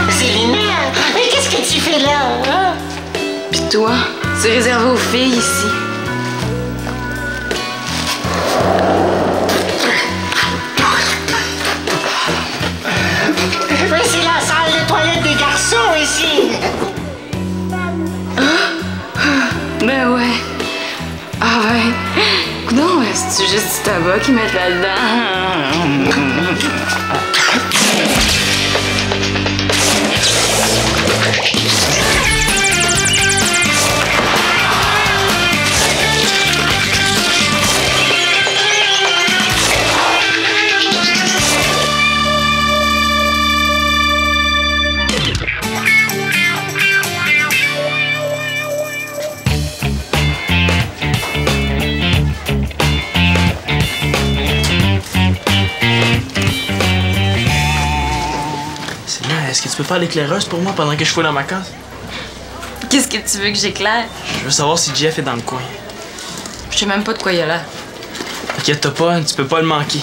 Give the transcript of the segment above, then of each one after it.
Céline, mais qu'est-ce que tu fais là, hein? Pis toi, c'est réservé aux filles ici. Mais c'est la salle de toilette des garçons ici. Ben ouais. Ah ben. Coudonc, c'est juste du tabac qu'ils mettent là-dedans. Est-ce que tu peux faire l'éclaireuse pour moi pendant que je fouille dans ma case? Qu'est-ce que tu veux que j'éclaire? Je veux savoir si Jeff est dans le coin. Je sais même pas de quoi il a l'air. Inquiète-toi pas, tu peux pas le manquer.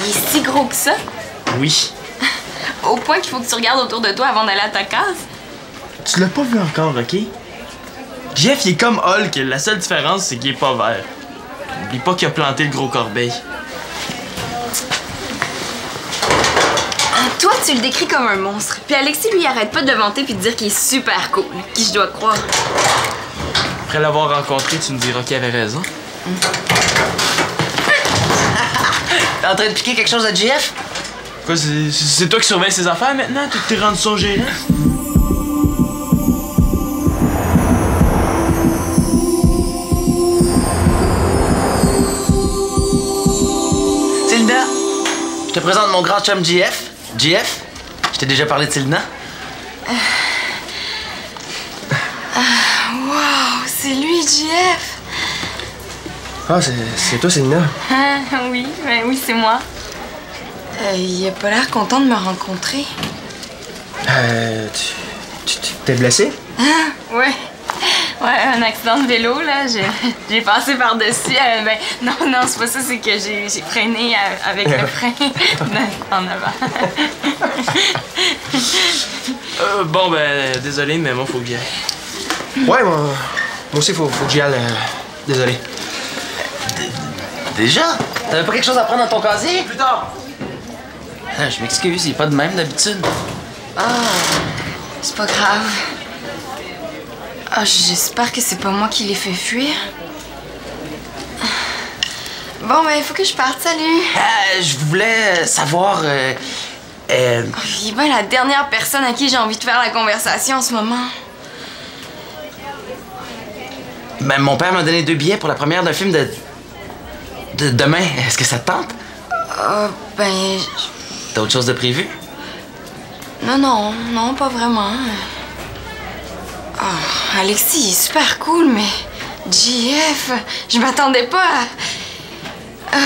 Il est si gros que ça? Oui. Au point qu'il faut que tu regardes autour de toi avant d'aller à ta case? Tu l'as pas vu encore, ok? Jeff, il est comme Hulk. La seule différence, c'est qu'il est pas vert. N'oublie pas qu'il a planté le gros corbeil. Toi, tu le décris comme un monstre. Puis Alexis, lui, il arrête pas de le vanter puis de dire qu'il est super cool. Qui je dois croire? Après l'avoir rencontré, tu me diras qu'il avait raison. T'es en train de piquer quelque chose à JF? Quoi, c'est toi qui surveilles ses affaires maintenant? Tu t'es rendu son gérant? Tilda, je te présente mon grand chum JF. JF, je t'ai déjà parlé de Tilda? Wow, c'est lui, JF! Ah, c'est toi, Célina? Ah, oui, ben oui, c'est moi. Il a pas l'air content de me rencontrer. Tu t'es blessé? Ah, ouais. Ouais, un accident de vélo, là. J'ai passé par-dessus. Ben, non, c'est pas ça, c'est que j'ai freiné avec le frein en avant. Bon, ben, désolé, mais moi, faut que j'y aille. Ouais, moi aussi, faut que j'y aille. Désolé. Déjà? T'avais pas quelque chose à prendre dans ton casier? Plus tard! Ah, je m'excuse, il est pas de même d'habitude. Ah, c'est pas grave. Ah, j'espère que c'est pas moi qui l'ai fait fuir. Bon, ben, il faut que je parte, salut! Je voulais savoir... Il est bien la dernière personne à qui j'ai envie de faire la conversation en ce moment. Ben, mon père m'a donné 2 billets pour la première d'un film de demain. Est-ce que ça te tente? Ben... T'as autre chose de prévu? Non, pas vraiment. Oh, Alexis, il est super cool, mais... JF, je m'attendais pas à...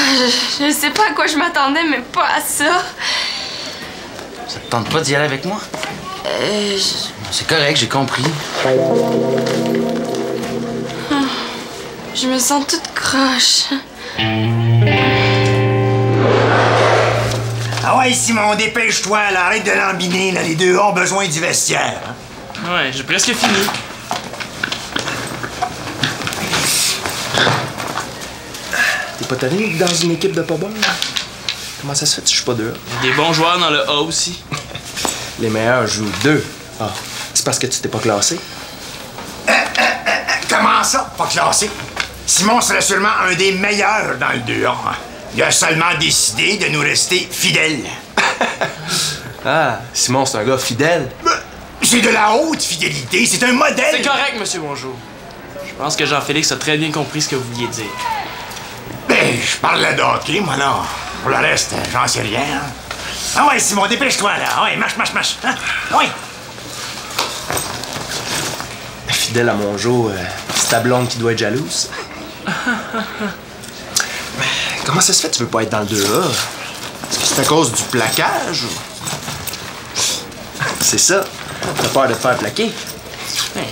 je sais pas à quoi je m'attendais, mais pas à ça. Ça te tente pas d'y aller avec moi? C'est correct, j'ai compris. Je me sens toute croche. Ah ouais, Simon, dépêche-toi, là, arrête de lambiner, là, les deux ont besoin du vestiaire. Hein? Ouais, j'ai presque fini. T'es pas tanné dans une équipe de pas bons? Comment ça se fait que je suis pas deux? Des bons joueurs dans le A aussi. Les meilleurs jouent 2. Ah, c'est parce que tu t'es pas classé? Comment ça, pas classé? Simon serait seulement un des meilleurs dans le 2A. Il a seulement décidé de nous rester fidèles. Ah, Simon, c'est un gars fidèle. C'est de la haute fidélité, c'est un modèle. C'est correct, monsieur Bonjour. Je pense que Jean-Félix a très bien compris ce que vous vouliez dire. Ben, je parle de hockey, moi, là. Pour le reste, j'en sais rien. Hein? Ah ouais, Simon, dépêche-toi, là. Ah ouais, marche. Hein? Ah ouais. Fidèle à mon jeu, c'est ta blonde qui doit être jalouse. Mais comment ça se fait que tu veux pas être dans le 2A? Est-ce que c'est à cause du plaquage ou... C'est ça. T'as peur de te faire plaquer?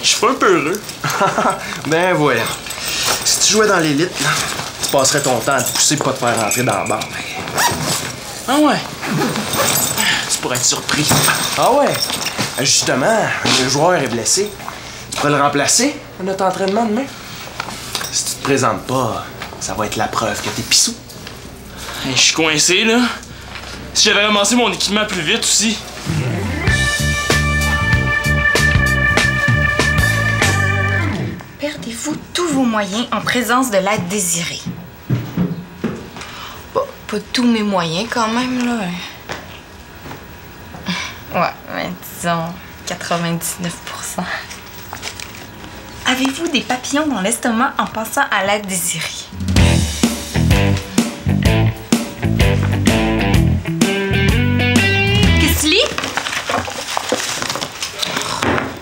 Je suis pas un peu heureux. Ben voilà. Si tu jouais dans l'élite, là, tu passerais ton temps à te pousser pour pas te faire rentrer dans la bande. Ah ouais? Tu pourrais être surpris. Ah ouais? Justement, un joueur est blessé. Tu pourrais le remplacer à notre entraînement demain? Si tu te présentes pas, ça va être la preuve que t'es pissou. Je suis coincé, là. Si j'avais ramassé mon équipement plus vite aussi. Perdez-vous tous vos moyens en présence de l'aide désirée. Bon, pas tous mes moyens quand même, là. Ouais, mais disons 99%. Avez-vous des papillons dans l'estomac en passant à l'aide désirée? Qu'est-ce que tu lis?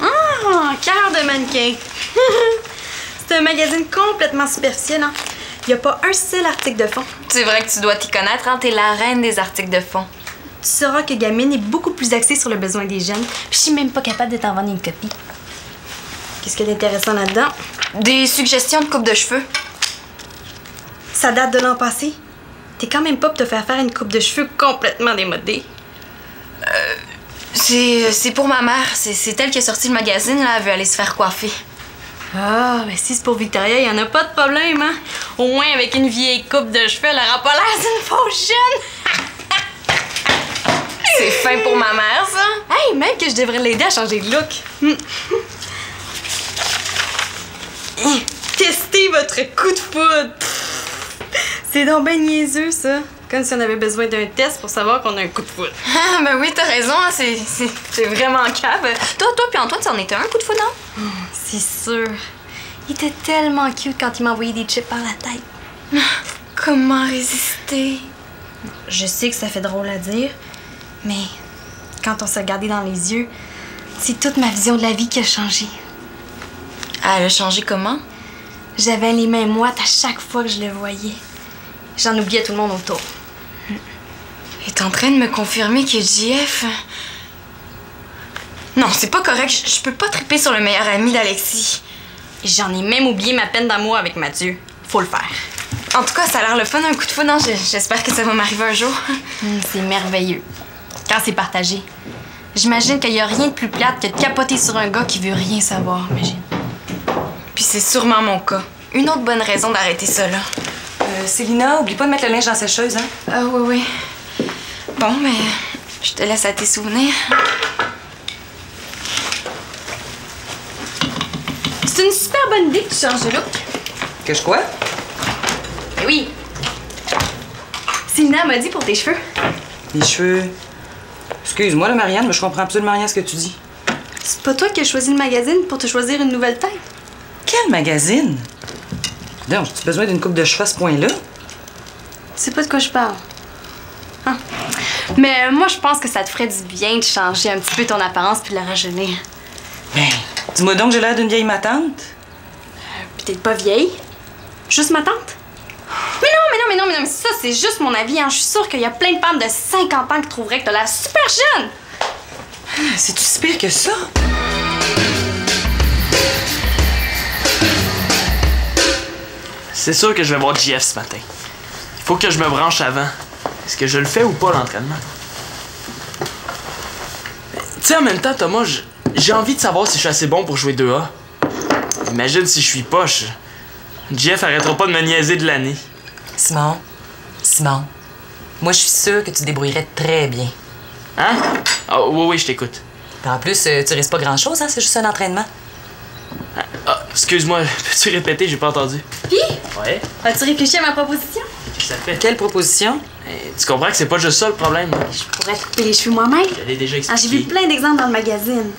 Ah, cœur de mannequin. C'est un magazine complètement superficiel, hein? Il n'y a pas un seul article de fond. C'est vrai que tu dois t'y connaître, hein? T'es la reine des articles de fond. Tu sauras que Gamine est beaucoup plus axée sur le besoin des jeunes. Puis je suis même pas capable de t'en vendre une copie. Qu'est-ce qu'il y a d'intéressant là-dedans? Des suggestions de coupe de cheveux. Ça date de l'an passé. T'es quand même pas pour te faire faire une coupe de cheveux complètement démodée. C'est pour ma mère. C'est elle qui a sorti le magazine, là. Elle veut aller se faire coiffer. Ah, ben si c'est pour Victoria, il y en a pas de problème, hein? Au moins, avec une vieille coupe de cheveux, elle aura pas l'air d'une fausse jeune. C'est fin pour ma mère, ça. Hey, même que je devrais l'aider à changer de look. Testez votre coup de foudre. C'est donc ben niaiseux, ça. Comme si on avait besoin d'un test pour savoir qu'on a un coup de foudre. Ah, ben oui, t'as raison, hein, c'est vraiment cave. Toi puis Antoine, c'en était un coup de foudre, non? C'est sûr. Il était tellement cute quand il m'a envoyé des chips par la tête. Comment résister? Je sais que ça fait drôle à dire, mais quand on s'est regardé dans les yeux, c'est toute ma vision de la vie qui a changé. Elle a changé comment? J'avais les mains moites à chaque fois que je le voyais. J'en oubliais tout le monde autour. Elle est en train de me confirmer que JF... Non, c'est pas correct. Je peux pas triper sur le meilleur ami d'Alexis. J'en ai même oublié ma peine d'amour avec Mathieu. Faut le faire. En tout cas, ça a l'air le fun, un coup de foudre, non? J'espère que ça va m'arriver un jour. C'est merveilleux. Quand c'est partagé. J'imagine qu'il y a rien de plus plate que de capoter sur un gars qui veut rien savoir, imagine. Puis c'est sûrement mon cas. Une autre bonne raison d'arrêter ça, là. Célina, oublie pas de mettre le linge dans la sécheuse, hein? Ah oui. Bon, mais je te laisse à tes souvenirs. C'est une super bonne idée que tu changes de look. Que je quoi? Ben oui. Célina m'a dit pour tes cheveux. Les cheveux... Excuse-moi, là, Marianne, mais je comprends absolument rien à ce que tu dis. C'est pas toi qui as choisi le magazine pour te choisir une nouvelle tête? Quel magazine? Donc, as-tu besoin d'une coupe de cheveux à ce point-là? C'est pas de quoi je parle. Ah. Mais moi, je pense que ça te ferait du bien de changer un petit peu ton apparence puis de la rajeunir. Ben, dis-moi donc que j'ai l'air d'une vieille matante. Peut-être pas vieille. Juste ma tante. Mais ça, c'est juste mon avis. Hein. Je suis sûre qu'il y a plein de femmes de 50 ans qui trouveraient que t'as l'air super jeune. C'est-tu si pire que ça? C'est sûr que je vais voir JF ce matin. Il faut que je me branche avant. Est-ce que je le fais ou pas, l'entraînement? Tu sais, en même temps, Thomas, j'ai envie de savoir si je suis assez bon pour jouer 2A. Imagine si je suis poche. JF arrêtera pas de me niaiser de l'année. Simon, moi, je suis sûre que tu te débrouillerais très bien. Hein? Ah, oui, je t'écoute. En plus, tu risques pas grand-chose, hein? C'est juste un entraînement. Ah, excuse-moi, peux-tu répéter? J'ai pas entendu. Puis, Ouais? as-tu réfléchi à ma proposition? Qu'est-ce que ça fait? Quelle proposition? Tu comprends que c'est pas juste ça le problème? Je pourrais te couper les cheveux moi-même. Je l'ai déjà Ah, expliqué. j'ai vu plein d'exemples dans le magazine.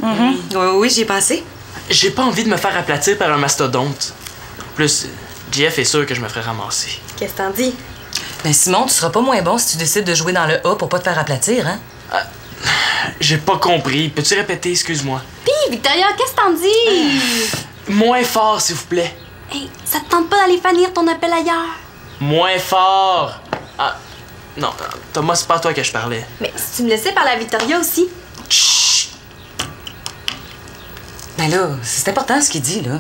Oui, j'y ai pensé. J'ai pas envie de me faire aplatir par un mastodonte. En plus, JF est sûr que je me ferai ramasser. Qu'est-ce que t'en dis? Mais Simon, tu seras pas moins bon si tu décides de jouer dans le A pour pas te faire aplatir, hein? J'ai pas compris. Peux-tu répéter, excuse-moi? Puis, Victoria, qu'est-ce que t'en dis? Moins fort, s'il vous plaît. Hey, ça te tente pas d'aller finir ton appel ailleurs? Moins fort! Ah, non, Thomas, c'est pas à toi que je parlais. Mais si tu me laissais parler à Victoria aussi. Chut! Ben là, c'est important ce qu'il dit, là.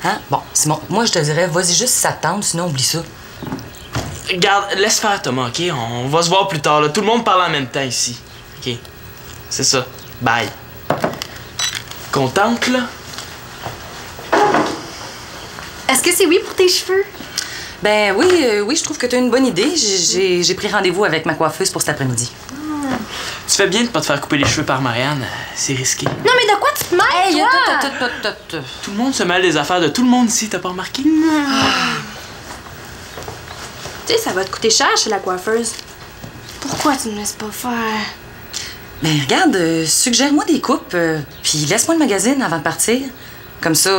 Hein? Bon, Simon, moi, je te dirais, vas-y juste si ça te tente, sinon oublie ça. Regarde, laisse faire, Thomas, OK? On va se voir plus tard, là. Tout le monde parle en même temps ici. OK? C'est ça. Bye. Contente, là? Est-ce que c'est oui pour tes cheveux? Ben oui, oui, je trouve que tu as une bonne idée. J'ai pris rendez-vous avec ma coiffeuse pour cet après-midi. Tu fais bien de pas te faire couper les cheveux par Marianne. C'est risqué. Non, mais de quoi tu te mêles, Hey, toi? Tout le monde se mêle des affaires de tout le monde ici, t'as pas remarqué? Tu sais, ça va te coûter cher chez la coiffeuse. Pourquoi tu me laisses pas faire? Ben regarde, suggère-moi des coupes, puis laisse-moi le magazine avant de partir. Comme ça,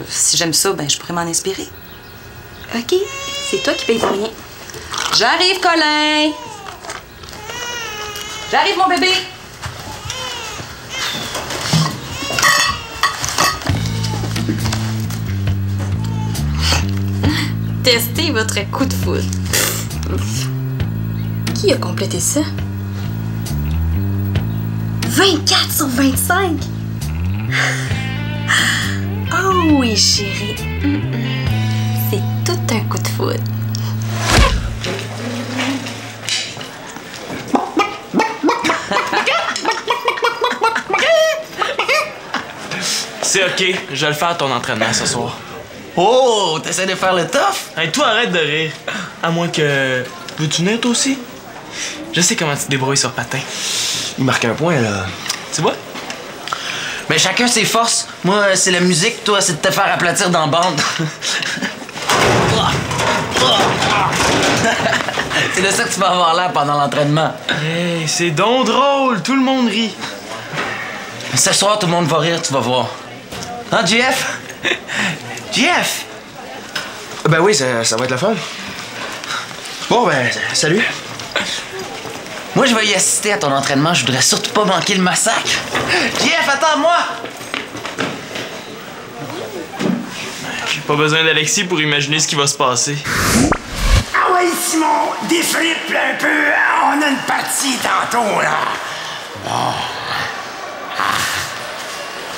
si j'aime ça, ben je pourrais m'en inspirer. OK, c'est toi qui payes pour rien. J'arrive, Colin! J'arrive, mon bébé! Testez votre coup de foudre. Qui a complété ça? 24 sur 25! Oh oui, chérie. C'est tout un coup de foudre. C'est OK, je vais le faire à ton entraînement ce soir. Oh, t'essaies de faire le tough? Hey, toi, arrête de rire. À moins que... Veux-tu venir, toi aussi? Je sais comment tu te débrouilles sur patin. Il marque un point, là. Tu vois? Mais chacun ses forces. Moi, c'est la musique, toi, c'est de te faire aplatir dans la bande. C'est de ça que tu vas avoir l'air pendant l'entraînement. Hey, c'est donc drôle, tout le monde rit. Ce soir, tout le monde va rire, tu vas voir. Hein, Jeff? Jeff! Ben oui, ça va être le fun. Bon, ben, salut. Moi, je vais y assister à ton entraînement. Je voudrais surtout pas manquer le massacre. Jeff, attends-moi! J'ai pas besoin d'Alexis pour imaginer ce qui va se passer. Ah ouais, Simon, défripe un peu. On a une partie tantôt, là. Bon.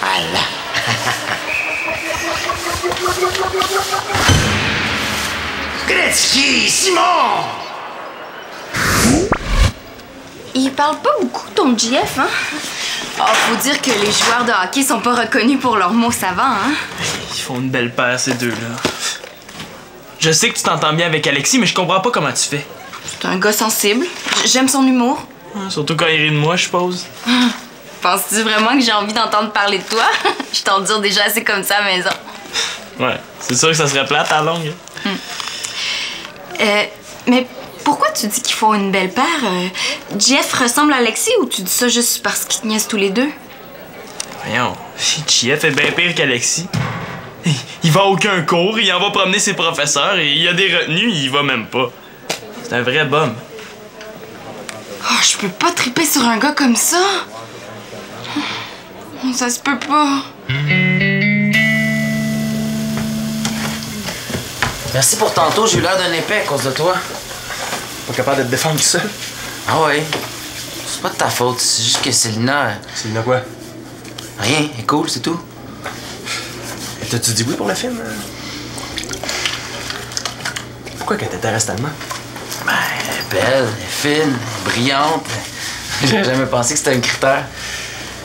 Voilà. Gretzky, Simon! Il parle pas beaucoup, ton GF, hein? Oh, faut dire que les joueurs de hockey sont pas reconnus pour leurs mots savants, hein? Ils font une belle paire, ces deux-là. Je sais que tu t'entends bien avec Alexis, mais je comprends pas comment tu fais. C'est un gars sensible. J'aime son humour. Surtout quand il rit de moi, je suppose. Penses-tu vraiment que j'ai envie d'entendre parler de toi? Je t'en dire déjà assez comme ça à la maison. Ouais, c'est sûr que ça serait plate à longue. Mais pourquoi tu dis qu'ils font une belle paire? Jeff ressemble à Alexis ou tu dis ça juste parce qu'ils te niaisent tous les deux? Voyons, Jeff est bien pire qu'Alexis. Il va à aucun cours, il en va promener ses professeurs et il y a des retenues, il y va même pas. C'est un vrai bum. Oh, je peux pas triper sur un gars comme ça. Ça se peut pas. Merci pour tantôt, j'ai eu l'air d'un épais à cause de toi. Pas capable de te défendre tout seul? Ah ouais? C'est pas de ta faute, c'est juste que Célina... Célina quoi? Rien, elle est cool, c'est tout. T'as-tu dit oui pour le film? Pourquoi qu'elle t'intéresse tellement? Ben, elle est belle, elle est fine, elle est brillante. J'aurais jamais pensé que c'était un critère.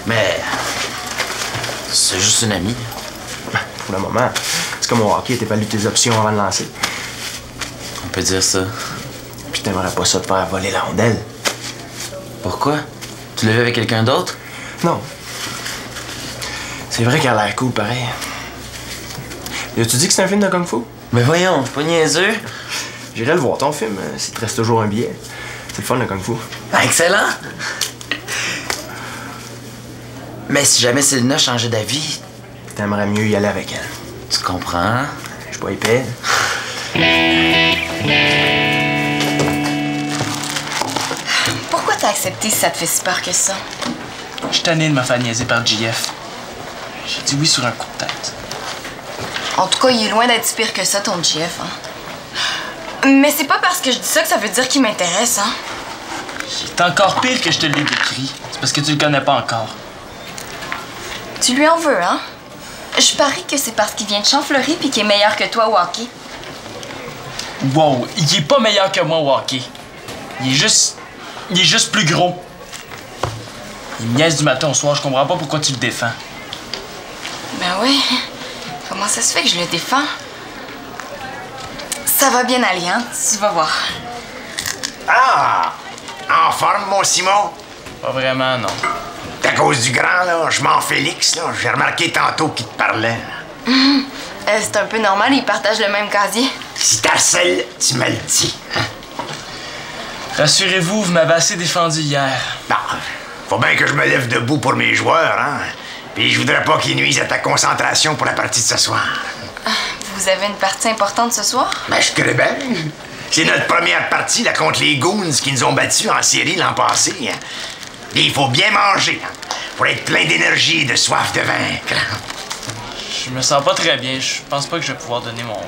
Mais... c'est juste une amie. Pour le moment, c'est comme au hockey, t'es pas lu tes options avant de lancer. On peut dire ça. Puis t'aimerais pas ça te faire voler la rondelle? Pourquoi? Tu l'as vu avec quelqu'un d'autre? Non. C'est vrai qu'elle a l'air cool, pareil. Et tu dis que c'est un film de Kung Fu? Mais voyons, pas niaiseux. J'irai le voir, ton film, s'il te reste toujours un billet. C'est le fun, le Kung Fu. Ben, excellent! Mais si jamais Célina changeait d'avis... T'aimerais mieux y aller avec elle. Tu comprends? Je suis pas épais. Pourquoi t'as accepté si ça te fait si peur que ça? Je suis tanné de me faire niaiser par JF. J'ai dit oui sur un coup de tête. En tout cas, il est loin d'être si pire que ça, ton GF, hein? Mais c'est pas parce que je dis ça que ça veut dire qu'il m'intéresse, hein? C'est encore pire que je te l'ai décrit. C'est parce que tu le connais pas encore. Tu lui en veux, hein? Je parie que c'est parce qu'il vient de Champfleury puis qu'il est meilleur que toi au hockey. Wow, il est pas meilleur que moi au hockey. Il est juste plus gros. Il me niaise du matin au soir, je comprends pas pourquoi tu le défends. Ben oui. Comment ça se fait que je le défends? Ça va bien aller, hein? Tu vas voir. Ah! En forme, mon Simon? Pas vraiment, non. C'est à cause du grand, là. Je m'en Félix, là. J'ai remarqué tantôt qu'il te parlait. C'est un peu normal, ils partagent le même casier. Si t'harcèles, tu me le dis. Hein? Rassurez-vous, vous m'avez assez défendu hier. Bon, faut bien que je me lève debout pour mes joueurs, hein? Puis je voudrais pas qu'ils nuisent à ta concentration pour la partie de ce soir. Vous avez une partie importante ce soir? Ben, je te bien. C'est notre première partie, là, contre les Goons qui nous ont battus en série l'an passé. Hein? Et il faut bien manger, hein? Faut être plein d'énergie et de soif de vaincre. Je me sens pas très bien, je pense pas que je vais pouvoir donner mon...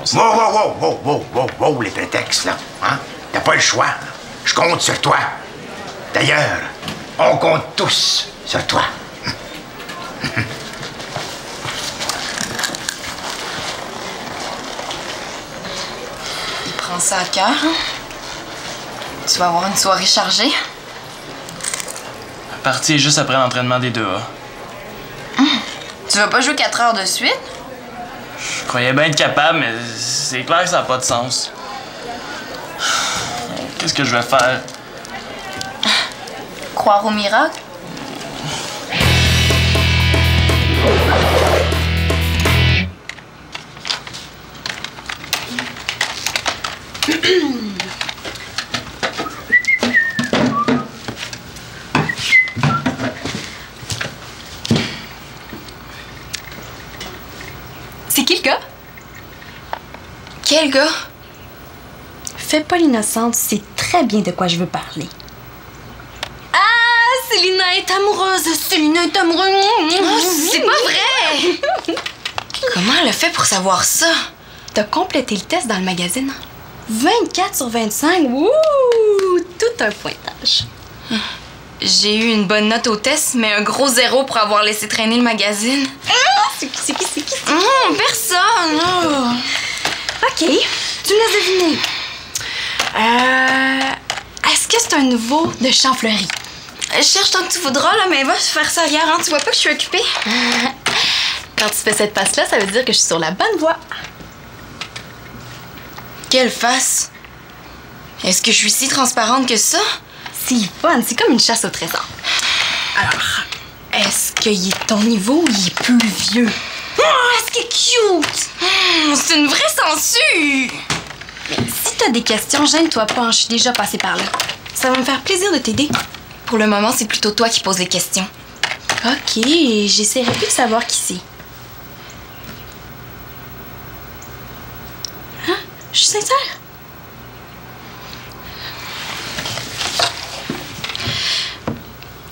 Wow, les prétextes, là. Hein? T'as pas le choix. Je compte sur toi. D'ailleurs, on compte tous sur toi. Il prend ça à cœur. Tu vas avoir une soirée chargée. La partie est juste après l'entraînement des 2A. Tu vas pas jouer 4 heures de suite? Je croyais bien être capable, mais c'est clair que ça n'a pas de sens. Qu'est-ce que je vais faire? Croire au miracle? C'est qui le gars? Quel gars? Fais pas l'innocente, tu sais très bien de quoi je veux parler. Ah, Célina est amoureuse! Célina est amoureuse! Oh, c'est pas vrai! Comment elle a fait pour savoir ça? T'as complété le test dans le magazine. 24 sur 25, wouh! Tout un pointage. J'ai eu une bonne note au test, mais un gros 0 pour avoir laissé traîner le magazine. C'est qui? Personne! Oh. OK, tu me laisses deviner. Est-ce que c'est un nouveau de Champfleury? Je cherche tant que tu voudras, là, mais va faire ça ailleurs, hein? Tu vois pas que je suis occupée? Quand tu fais cette face-là, ça veut dire que je suis sur la bonne voie. Quelle face! Est-ce que je suis si transparente que ça? C'est fun, c'est comme une chasse au trésor. Alors, est-ce qu'il est ton niveau ou il est plus vieux? Oh, est-ce qu'il est cute? C'est une vraie censure! Mais si t'as des questions, gêne-toi pas, je suis déjà passée par là. Ça va me faire plaisir de t'aider. Pour le moment, c'est plutôt toi qui poses les questions. OK, j'essaierai plus de savoir qui c'est. Hein? Je suis sincère.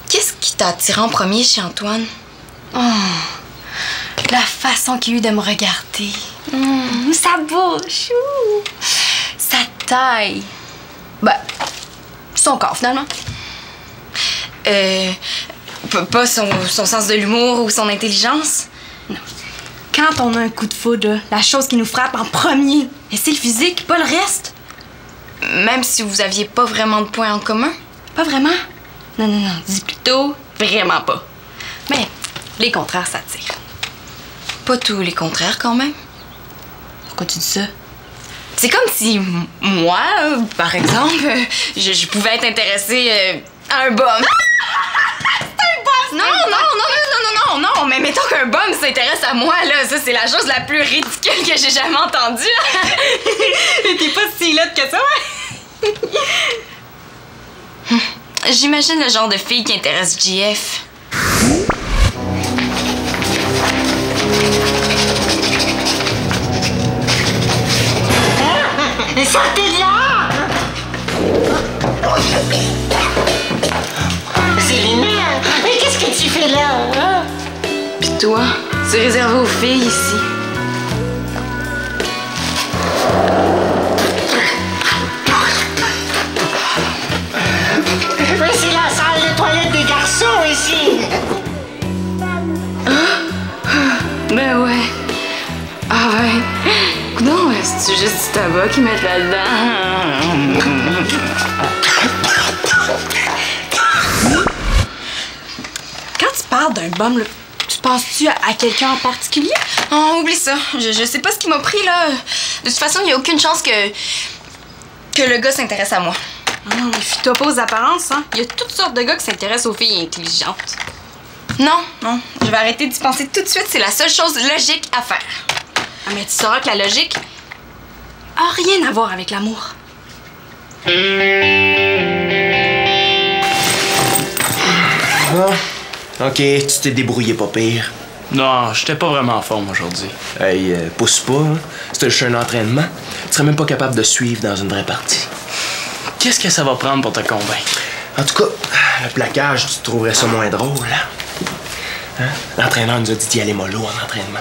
Qu'est-ce qui t'a attiré en premier chez Antoine? Oh, la façon qu'il a eu de me regarder. Sa bouche. Sa taille. Ben, son corps, finalement. Pas son sens de l'humour ou son intelligence? Non. Quand on a un coup de foudre, la chose qui nous frappe en premier, c'est le physique, pas le reste. Même si vous aviez pas vraiment de points en commun? Pas vraiment? Non, dis plutôt vraiment pas. Mais les contraires s'attirent. Pas tous les contraires, quand même. Pourquoi tu dis ça? C'est comme si moi, par exemple, je pouvais être intéressée à un bum. Non, mais mettons qu'un bum s'intéresse à moi, là, ça, c'est la chose la plus ridicule que j'ai jamais entendue. T'es pas si laide que ça, ouais? J'imagine le genre de fille qui intéresse JF. Sortez de là! Célina, mais qu'est-ce que tu fais là? Hein? Pis toi, c'est réservé aux filles ici. Mais c'est la salle de toilette des garçons ici! Ben ouais. tabac qu'ils mettent là-dedans. Quand tu parles d'un bum, là, tu penses-tu à quelqu'un en particulier? Oh, oublie ça. Je sais pas ce qui m'a pris, là. De toute façon, il y a aucune chance que le gars s'intéresse à moi. Méfie-toi pas aux apparences, hein. Il y a toutes sortes de gars qui s'intéressent aux filles intelligentes. Non. Je vais arrêter d'y penser tout de suite. C'est la seule chose logique à faire. Ah, mais tu sauras que la logique a rien à voir avec l'amour. Bon, ok, tu t'es débrouillé pas pire. Non, j'étais pas vraiment en forme aujourd'hui. Hey, pousse pas, hein. C'était juste un entraînement. Tu serais même pas capable de suivre dans une vraie partie. Qu'est-ce que ça va prendre pour te convaincre? En tout cas, le plaquage, tu trouverais ça moins drôle, hein? L'entraîneur nous a dit d'y aller mollo en entraînement.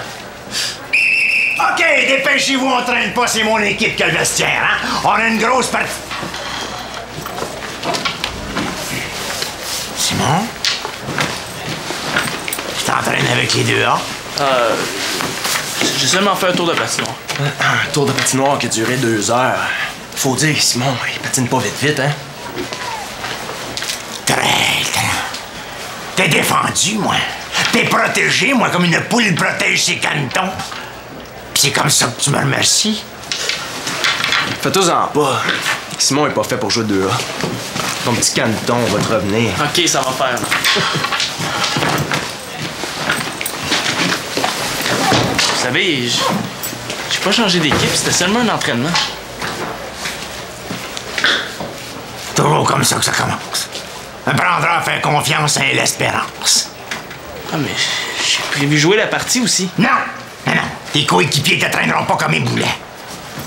OK, dépêchez-vous, on traîne pas, c'est mon équipe qui a le vestiaire, hein? On a une grosse partie. Simon? Tu t'entraînes avec les deux A? J'ai seulement fait un tour de patinoire. Un tour de patinoire qui a duré 2 heures. Faut dire, Simon, il patine pas vite, hein? Très. T'es défendu, moi. T'es protégé, moi, comme une poule protège ses canetons. Pis c'est comme ça que tu me remercies. Fais-toi-en pas. Simon est pas fait pour jouer 2A. Ton petit caneton va te revenir. OK, ça va faire. Vous savez, j'ai pas changé d'équipe, c'était seulement un entraînement. Toujours comme ça que ça commence. Apprendra à faire confiance à l'espérance. Ah, mais j'ai prévu jouer la partie aussi. Non! Tes coéquipiers te traîneront pas comme les boulets.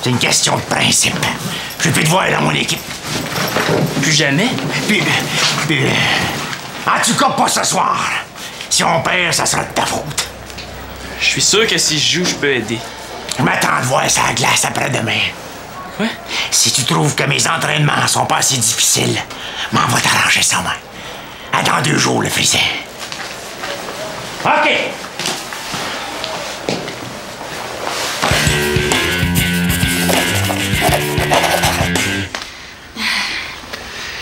C'est une question de principe. Je vais plus te voir dans mon équipe. Plus jamais? Puis... En tout cas, pas ce soir. Si on perd, ça sera de ta faute. Je suis sûr que si je joue, je peux aider. Je m'attends de voir ça à glace après-demain. Quoi? Si tu trouves que mes entraînements sont pas assez difficiles, m'en va t'arranger ça, moi. À dans 2 jours, le frisson. OK!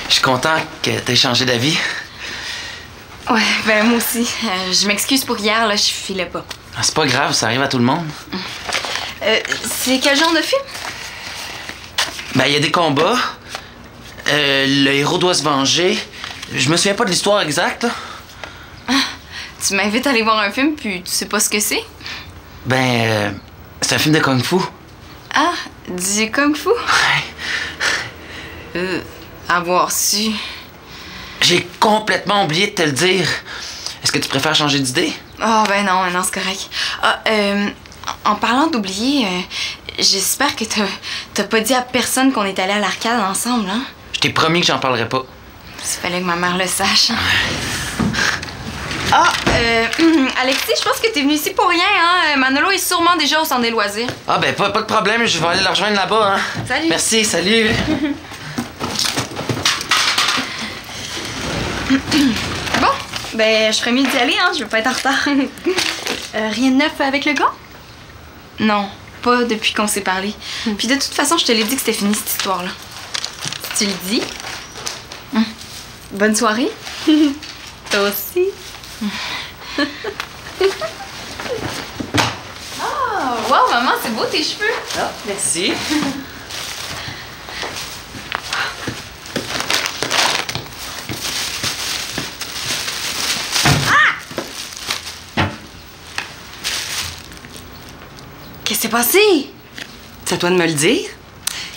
Je suis content que t'aies changé d'avis. Ouais, ben moi aussi. Je m'excuse pour hier, là, je filais pas. Ah, c'est pas grave, ça arrive à tout le monde. C'est quel genre de film? Ben, il y a des combats. Le héros doit se venger. Je me souviens pas de l'histoire exacte, là. Tu m'invites à aller voir un film, puis tu sais pas ce que c'est? Ben, c'est un film de kung-fu. Ah, du kung-fu? Ouais. Avoir su. J'ai complètement oublié de te le dire. Est-ce que tu préfères changer d'idée? Ah, ben non, c'est correct. Ah, en parlant d'oublier, j'espère que t'as pas dit à personne qu'on est allé à l'arcade ensemble, hein? Je t'ai promis que j'en parlerai pas. Il fallait que ma mère le sache. Ah, Alexis, je pense que t'es venu ici pour rien, hein? Manolo est sûrement déjà au centre des loisirs. Ah, ben, pas de problème, je vais aller la rejoindre là-bas, hein. Salut. Merci, salut. Bon, ben, je ferais mieux d'y aller, hein? Je veux pas être en retard. Rien de neuf avec le gars? Non, pas depuis qu'on s'est parlé. Puis de toute façon, je te l'ai dit que c'était fini, cette histoire-là. Tu le dis? Bonne soirée. Toi aussi. Oh, wow, maman, c'est beau tes cheveux. Ah, merci. Qu'est-ce qui s'est passé? C'est à toi de me le dire.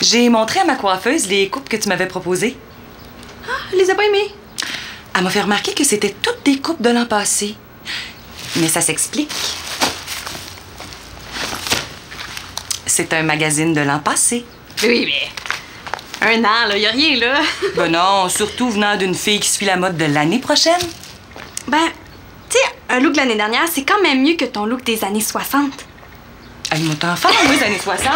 J'ai montré à ma coiffeuse les coupes que tu m'avais proposées. Ah, je les ai pas aimées. Elle m'a fait remarquer que c'était toutes des coupes de l'an passé. Mais ça s'explique. C'est un magazine de l'an passé. Oui, mais... Un an, là, y a rien, là. Ben non, surtout venant d'une fille qui suit la mode de l'année prochaine. Ben, tu sais, un look de l'année dernière, c'est quand même mieux que ton look des années 60. Elle monte en forme, oui, les années 60.